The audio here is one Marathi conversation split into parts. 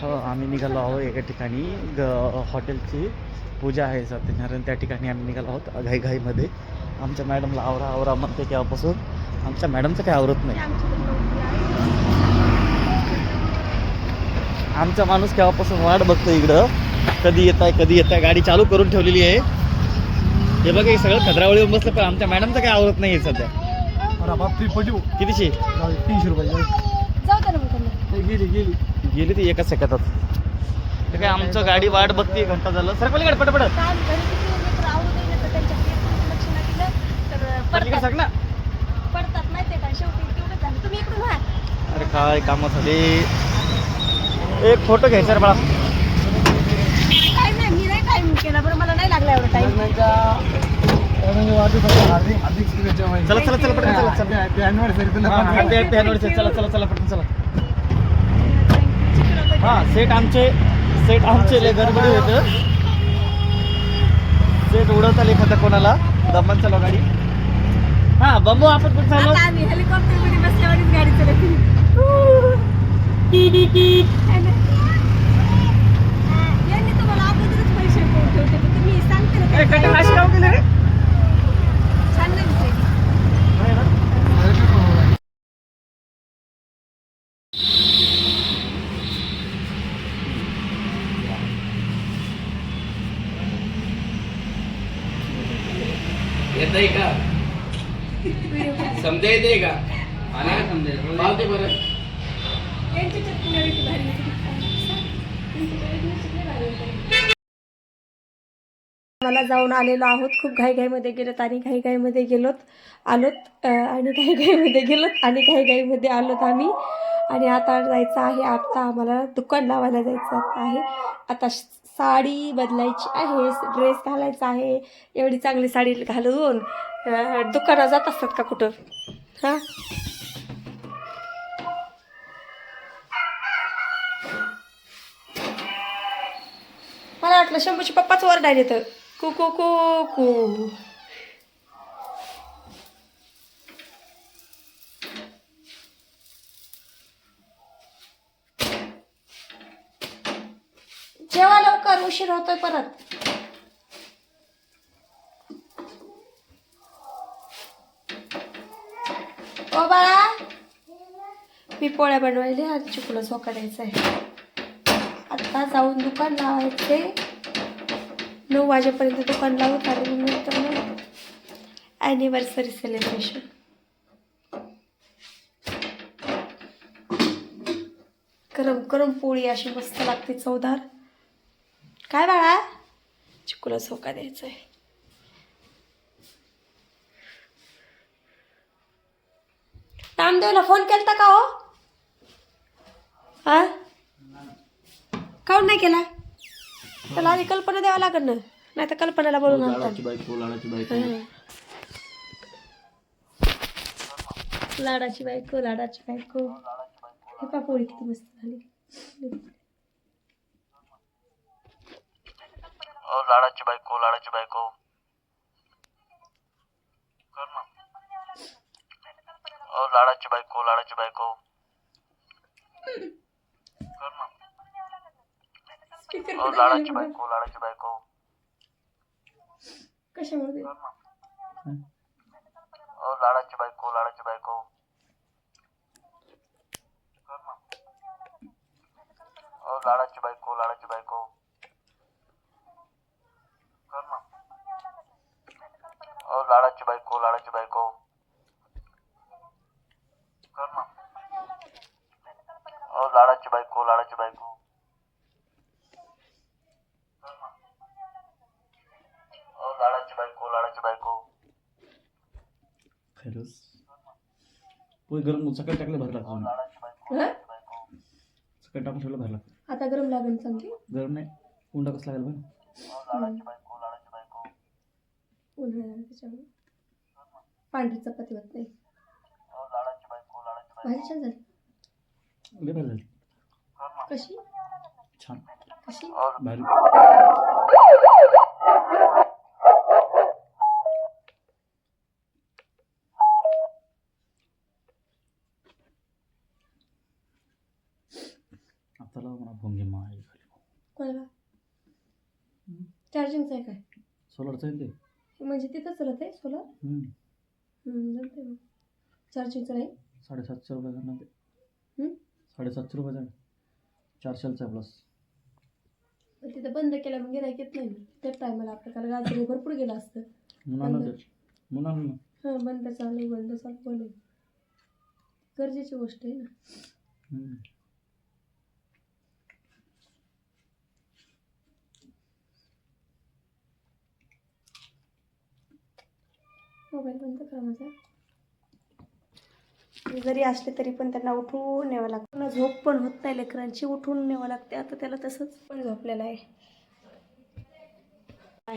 हो, आम्ही निघालो आहोत एका ठिकाणी हॉटेलची पूजा आहे सत्यनारायण, त्या ठिकाणी आम्ही निघालो आहोत घाईघाईमध्ये. आमच्या मॅडमला आवरा आवरा म्हणते तेव्हापासून आमच्या मॅडमचं काही आवरत नाही. आमचा माणूस केव्हापासून वाट बघतो इकडं, कधी येत आहे. गाडी चालू करून ठेवलेली आहे. हे बघा, हे सगळं खतरावळी येऊन बसलं, पण आमच्या मॅडमचं काही आवरत नाही आहे सध्या. कितीची? 300 रुपये. गेली ती एका सेकंदात. तर काय आमचं गाडी वाट बघते, घंटा झालं. सर पलीकडे पटपट सर ना. अरे काय कामं झाले. एक फोटो घ्यायचा रे बाळा. केला बरं, मला नाही लागला एवढा टाइम. चला चला चला पटकन चला चला. Happy anniversary. चला चला चला पटकन चला. हा, सेट आमचे लय गडबडी होतं. सेट उडवत आले एखादा कोणाला दमन. चला गाडी. हा बंबू, आपण कुठं चाललो? आम्ही हेलिकॉप्टर मध्ये बसल्यावरच गाडी चालवते. यांनी तुम्हाला अगोदरच पैसे ठेवते, पण तुम्ही सांगते ना ए, काय कटे नाश गाव गेले रे. छान नाही दिसत. येतंय का? समजा येते का? मला समजेल पावते बरं. यांची चटणी किती भारी होती. मला जाऊन आलेलो आहोत. खूप घाईघाईमध्ये गेलोत आणि घाईघाईमध्ये आलोत आम्ही. आणि आता जायचं आहे, आता आम्हाला दुकान लावायला जायचं आहे. आता साडी बदलायची आहे, ड्रेस घालायचा आहे. एवढी चांगली साडी घालून दुकानात जात असतात का कुठं? हां, मला वाटलं शंभूची पप्पाच ओरडायला येतं. कू कू कू कू. जेव्हा लवकर, उशीर होतोय परत. ओ बाळा, मी पोळ्या बनवायले आणि चिकूला झोका द्यायचा आहे. आता जाऊन दुकान लावायचे. 9 वाजेपर्यंत दुकान लावत आणि नंतर मग ॲनिव्हर्सरी सेलिब्रेशन. गरम गरम पोळी अशी मस्त लागते, चवदार. काय बाळा? चिकूला झोका द्यायचा आहे. नामदेवला फोन केलता का हो? हा, काऊन नाही केला? त्याला आधी कल्पना द्यावा लागेल ना, नाही तर कल्पनाला बोलून आणतात. लाडाची बायको. लाडाची बायको. हे पा, पोळी किती मस्त झाली. लाडाची बायको. लाडाची बायको. लाडाची बायको. कशामध्ये? लाडाची बायको. लाडाची बायको. खरंच पोळी गरम सकाळी टाकलं भरला. सकाळी टाकून ठेवलं भरला. आता गरम लागेल चांगली. गरम नाही, उंडा कसं लागेल बघ. उन्हाळ्यात त्याच्यामुळे पांढरी चपाती होत नाही. भाजी छान झाली. लय भारी झाली. कशी? छान. कशी? भारी. आता लाव म्हणा भोंगे माय कोणाला चार्जिंगचं आहे काय सोलरचं आहे ते म्हणजे तिथं चलत आहे सोलर जमते मग चार्जिंगचं नाही 750 रुपये जाणार ते 750 रुपये जाणार 400चा प्लस तिथं बंद केलं मग गिरायक येत नाही त्या टायमाला आपल्याला गाजरी भरपूर गेलं असतं म्हणून हां बंद चालू बोलू गरजेची गोष्ट आहे ना मोबाईल बंद करा माझा जरी असले तरी पण त्यांना उठवून न्यावं लागतं झोप पण होत नाही लेकरांची उठवून न्यावं लागते आता त्याला तसंच पण झोपलेलं आहे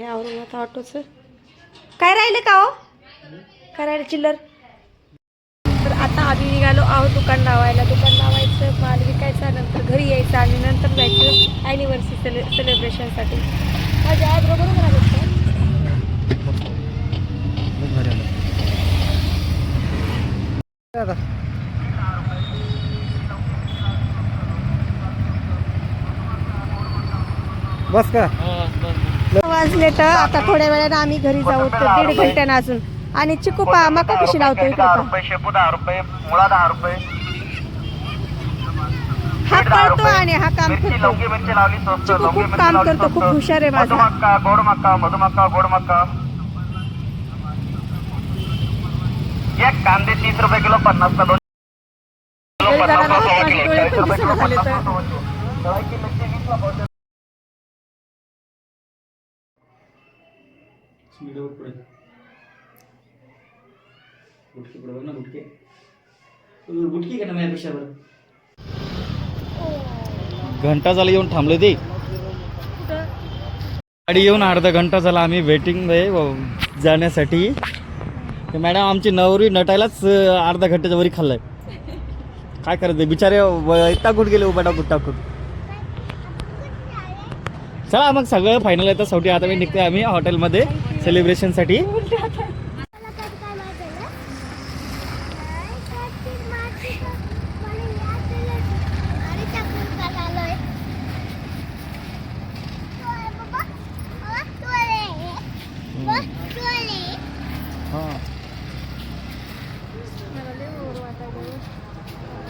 आवरून आता ऑटोचं काय राहिलं का हो काय राहिलं चिल्लर तर आता आम्ही निघालो आहोत दुकान लावायचं माल विकायचा नंतर घरी यायचं आणि नंतर जायचं ॲनिव्हर्सरी सेलिब्रेशनसाठी माझ्या आज बरोबर आलं बस का वाजले तर आता थोड्या वेळानं आम्ही घरी जाऊ तर 1.5 घंट्यानं अजून आणि चिकू पहा मका कशी लावतो इकडे शेपू 10 रुपये मुळा 10 रुपये हा पळतो आणि हा काम करतो लवंगी मिरची लावली स्वस्त चिकू खूप काम करतो खूप हुशार आहे माझा मधुमक्का गोड मक्का एक कांदे 30 रुपये किलो 50 का 2 घरी जाताना माझे डोळे पण दिसत झाले तर घंटा झाला येऊन थांबले ते गाडी येऊन अर्धा घंटा झाला आम्ही वेटिंग जाण्यासाठी मॅडम आमची नवरी नटायलाच अर्धा घंट्याच्या वरी खाल्लाय काय करायचं बिचारे टाकून गेले उभा टाकून चला मग सगळं फायनल येतं शेवटी आता मी निघतोय आम्ही हॉटेलमध्ये सेलिब्रेशनसाठी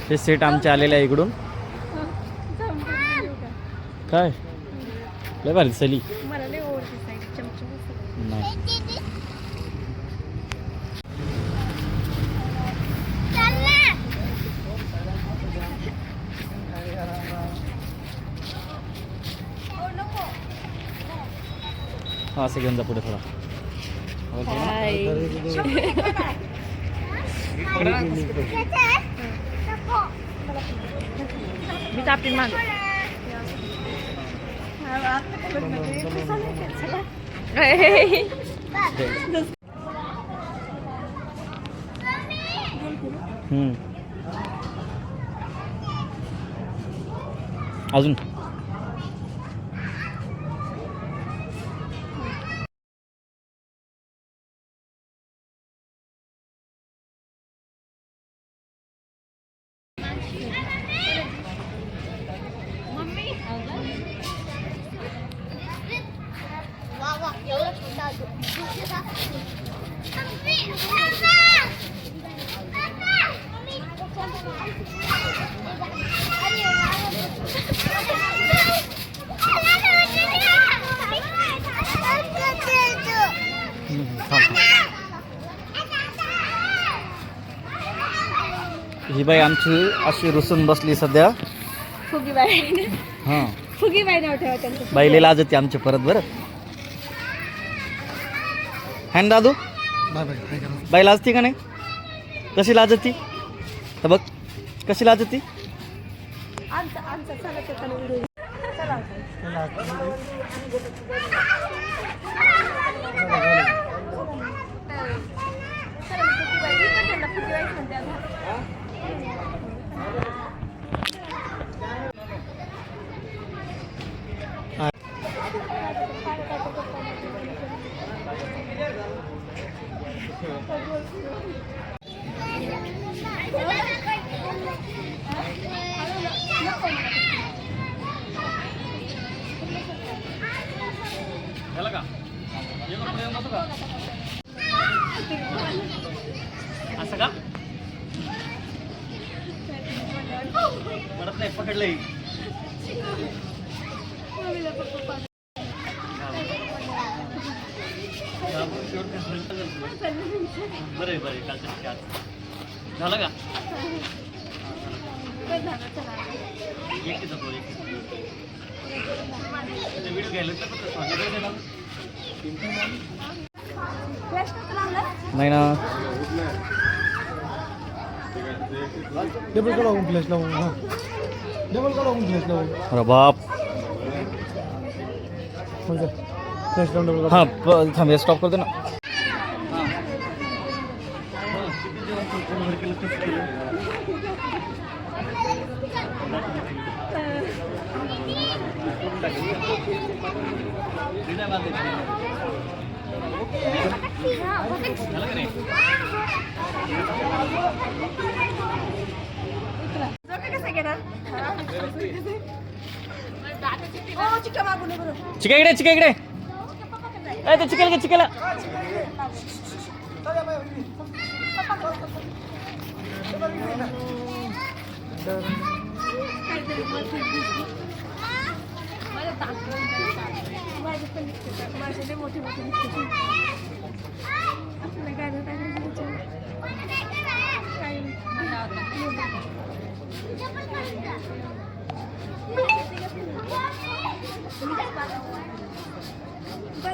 हे सेट आमचे आलेले आहे इकडून काय लय भारी चली नाही असं घेऊन जा पुढे थोडा मी तापीन माग अजून ही बाई आमची अशी रुसून बसली सध्या फुगीबाई हां फुगीबाई नाव ठेवा त्यांचं बाईले लाजते आमचे परत बरं हॅन दादू बाई लाजती का नाही कशी लाजती तर बघ कशी लाजती आमचा चला व्हिडिओ चला का असं का परत नाही पकडलंय बरं बरं कालच्या झालं का एक जातो व्हिडिओ घ्यायला नाही ना डबल काढून फ्लॅश लावून हा डबल काढून फ्लॅश लावून अरे बाप फ्लॅश लावून डबल हां थांब स्टॉप करतो ना चिका इकडे चिका इकडे ते चिकेल घे चिकेला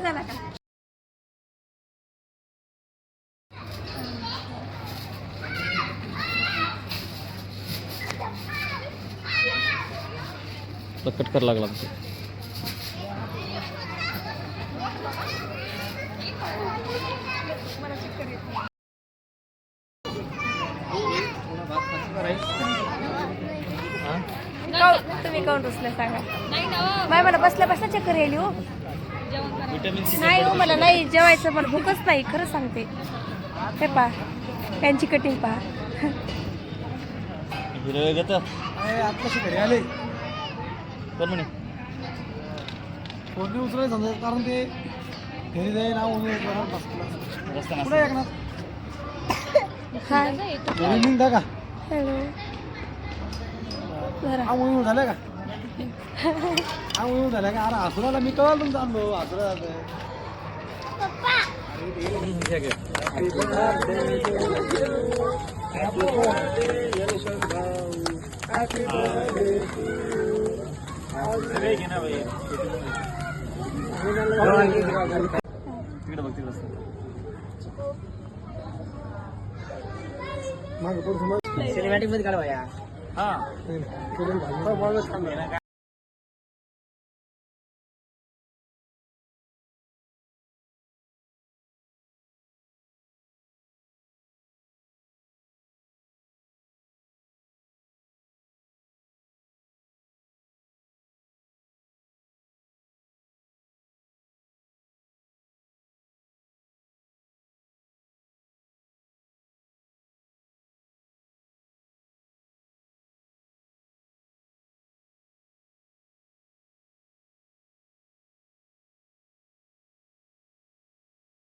झाला का कट कर लागला तुम्ही काऊन रुसले सांगा नाही मला बसल्या बसल्या चक्कर येईल हो नाही हो मला नाही जेवायचं मला भूकच नाही खरं सांगते हे पहा त्यांची कटिंग पहा हिरो आत्ताशी घरी आले कोण म्हणे फोन उचलायला समजा कारण ते घरी जाईल ना रस्ता पुढे एक ना हाय निघता का हॅलो बरं आंघोळ झाल्या का आंघोळ झाल्या का अरे हसुराला मी कळाल तुमचा अनुभव हसुरा तिकडे बघ तिकडे मागे पुढे सिनेमॅटिक मध्ये काढवा या हां समज